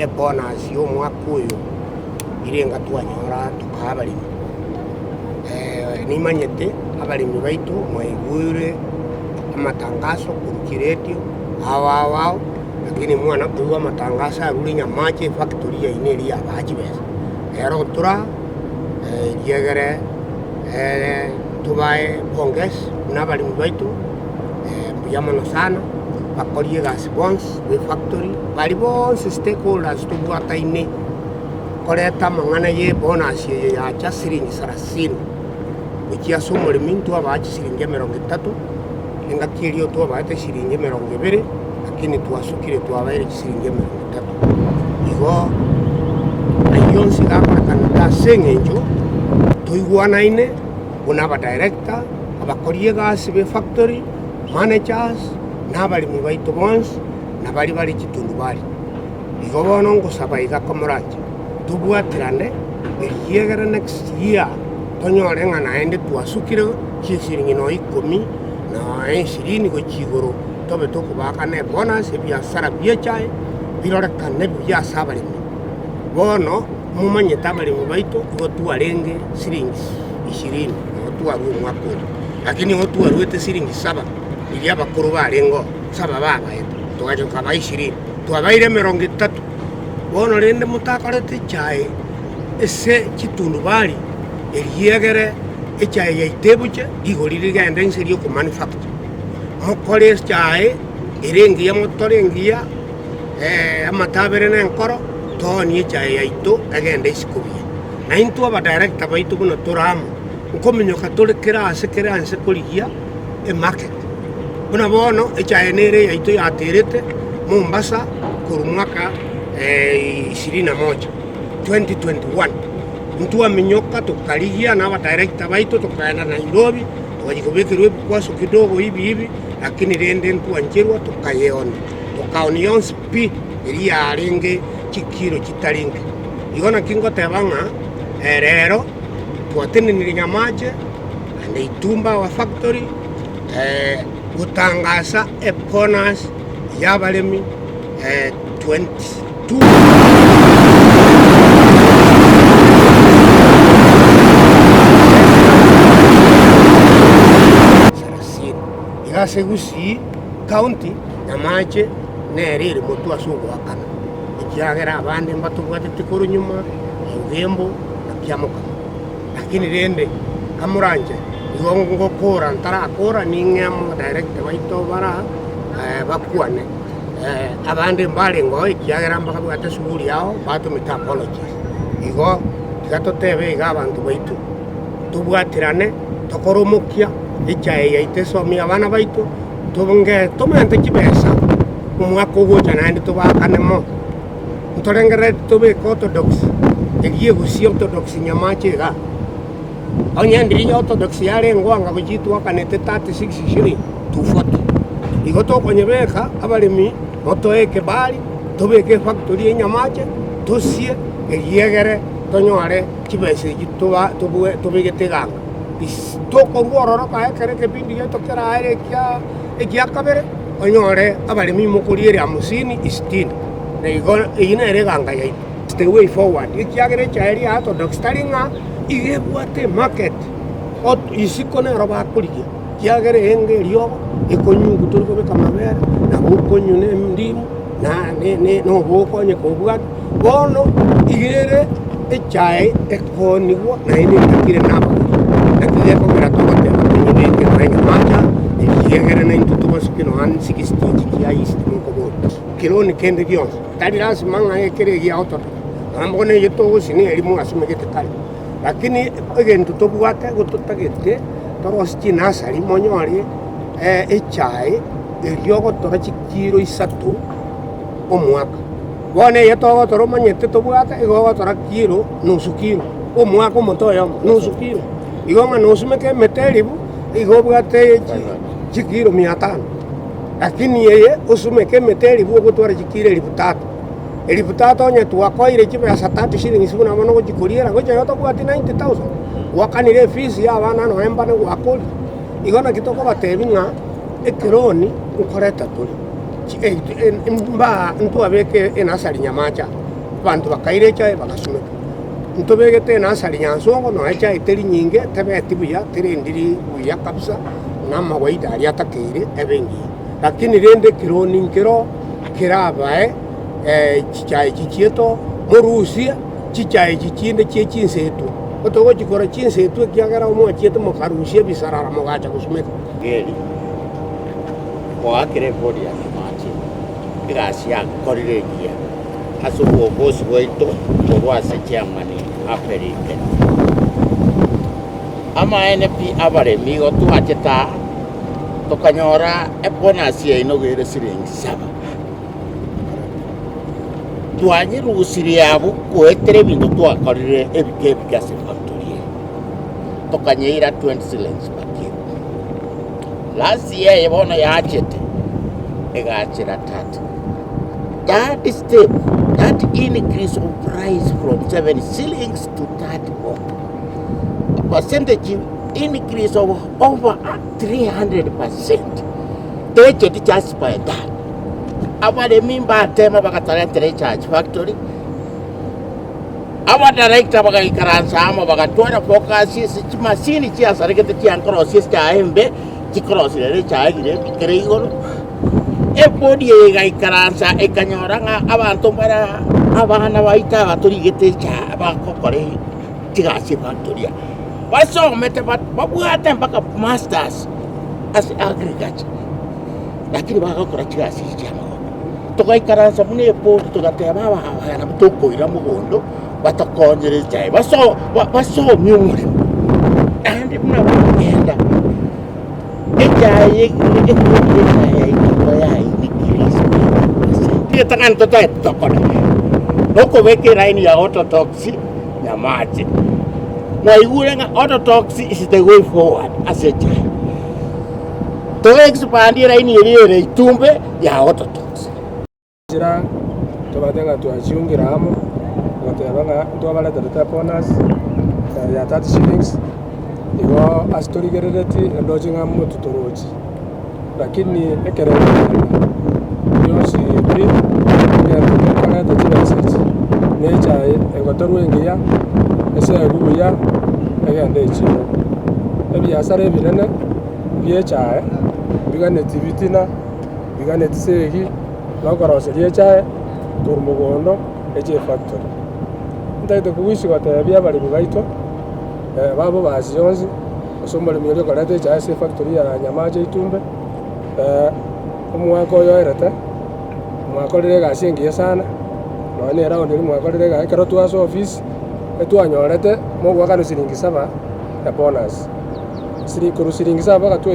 bonus y'omwaka oyo irenga twanyora tukabalimi nimanyete abalimi baitu mwaigwire amatangazo kurukiredio awawao lakini mwana kuwa matangazo aruri Nyamache factory ya ineri ya bajibesa ero tura yegere tubae ponges n'abalimi baitu mbuyamano sana bakoriye gas bonds we factory bali bonse stakeholders tubwataine koreta mang'ana ye bonus ya cha siringi 30 ukia somo limintu abachi siringi 30 ingakirio tu abaite siringi 20 lakini tuasukire tuabaire siringi 30 igo ayonsi gakanda sengenjo tuiguanaine unaba director abakoriye gas be factory managers n'abalimi baitu bonse n'abali bali kitundu bali igo bono ngusaba igakomoranje tubwatirane yegera next year tonyore ng'ana ende tuasukire chisiringi no 10 na 20 go chigoro tobe tukubaka ne bonus ebiasara biechae birorekane biasa abalimi bono mumanye tabalimi baitu igo tuarenge siringi 20 no tuaru mwaka lakini go tuaruete siringi 7 ili abakuru barengo 7 baba eto tugaje kaba 20 tuabaire 30 bono rende mutakorete chae ese kitundu bali eliegere echae ya itebuche igorire gende nserio ku manufacture mukore chae erengi ya motorengia amatabere n'enkoro toni echae ya ito agende isikubie na into aba director baitu buno turamu nkomenyoka turekera asekera anse kurigia e market buna bono echae nere ya ito yaterete Mombasa kurumwaka 2021 ntua minyoka tukaligia na director baitu tukaenda Nairobi tukajikubekirwe kwaso kidogo hivi lakini rende ntua njerwa tukayeona tukaonion spi iria arenge chikiro chitaringe igona kingo tebanga rero tuatene ni Nyamache ande itumba wa factory gutangaza bonus yabalemi 22 Segusi county Nyamache nerire mutu asugwakana ikiagera abandi mbatubwate tikuru nyuma ugembo nakiamuka lakini rende kamuranje igongo kora ntara akora ningamu direct baito bara bakwane abandi mbale ngo ikiagera mbakabwate suguri yao bato metapology igo gatotebe igabantu baitu tubwatirane tokoromukia ichae ya itesomi abana baitu tubunge tumente kibesa umwaka ugoja nandi tubakanemo ntorengere tube orthodox egiye gusi orthodox Nyamache ga onyandiri orthodox yale ngwanga kujitu wakanete 36 shiri 240 igoto konyebeka abalimi motoeke bali tubeke factory ya Nyamache tusie egiyegere tonyore kibesa gituba tubigeteganga toko ngororo ka kere ke bindi yeto kera aire kia kabere onyore abalimi mukuriere amusini istini na ina ere ganga ya the way forward ikiagere chairi ato doxtaringa igebwate market ot isikone roba kuriye kiagere enge rio ikonyugu turiko beka mabere na bukonyu ne ndimu na ne no bukonye kubwa bono igere echai ekoniwa na ine takire nabo nakile ko gratote ni ke train macha yegere na intu tuba sikino an 60 kia isti ko bo kilo ni kende gion tadi ras manga ekere gi auto ambone yeto sini elimu asimegete kali lakini egento to buate gututagete toros china sari monyori echai eriogo tora chikiro isatu omwaka bone yeto toro manyete to buate ego tora kiro nusu kiro omwaka motoyo nusu kiro igoma nusumeke meteribu igobwate chikiro 500 lakini yeye usumeke meteribu gutwara chikiro 3,000 onye twakoire chibesa 30 shilingi sibuna mono gukuriera gocha yoto bwati 90,000 wakanire fees ya bana no emba ne wakoli igona kitoko batebinga ekironi ukoreta tuli mba ntu abeke enasari Nyamacha bantu bakaire echae bagasomeka ntobegete nasari nyansongo no echae teri nyinge tebeti buya terendiri buya kabisa n'amawaida ari atakire ebengi lakini rende kironi nkero kirabae chichae chichieto murusia chichae chichinde chechinsetu otogo chikora chinsetu kiagara omo chieto mokarusia bisarara mogacha gusumeka geri wakire bodi ya Nyamache igacia koriregia asubo boss goito torwase chairman aperike ama NP abare migo tuacheta tokanyora bonus inogere siringi 7 twanyirusiria abu kwetere bintu twakorire ebikebikase factory tokanyeira 20 shillings bakiro last year yabona yachete egachira 30 that step that increase of price from 7 shillings to 30 percentage increase of over 300%. They get just by that. Our member tema bakatare charge factory. Our director bagikaransa ama bagatwara focus is machine chia sarigete chia cross is chaembe chi cross ile chaigire bikreigoro. E body gikaransa e kanyoranga abantu bara abana baita baturigete cha bakokore chigasi factory. Waso mete babuate mpaka masters as agriculture lakini bakakora chigasi chama tokaikaransa mune po tugateba bana mutokoira mugondo batakonyere chai waso myumure andi muna bagenda ejaye ikiriso takan tota tokona noko veke raini ya autotoxi Nyamache na igurenga autotoxi is the way forward as a child to expand raini ere itumbe ya autotoxi jira tobatenga tuachiungira amo ngotebanga twabala tata bonus ya 30 shillings igo astorigereti lodging amu tutoroji lakini ekere yosi bi ya kana tachira sisi necha egotorwengia ese aguya egende chiro ebi asare binene biecha bigane tibitina bigane tsegi nokorose biecha turmugondo eche factory ndaite kuwishi gote bia bali bugaito babo basionzi osomole miyo korete cha ese factory ya Nyamache itumbe omwako yoerete mwakorire gasingie sana none era oniri mwakorire gakero twaso office etwanyorete mogwakano siringi 7 ya bonus siringi 7 gatwe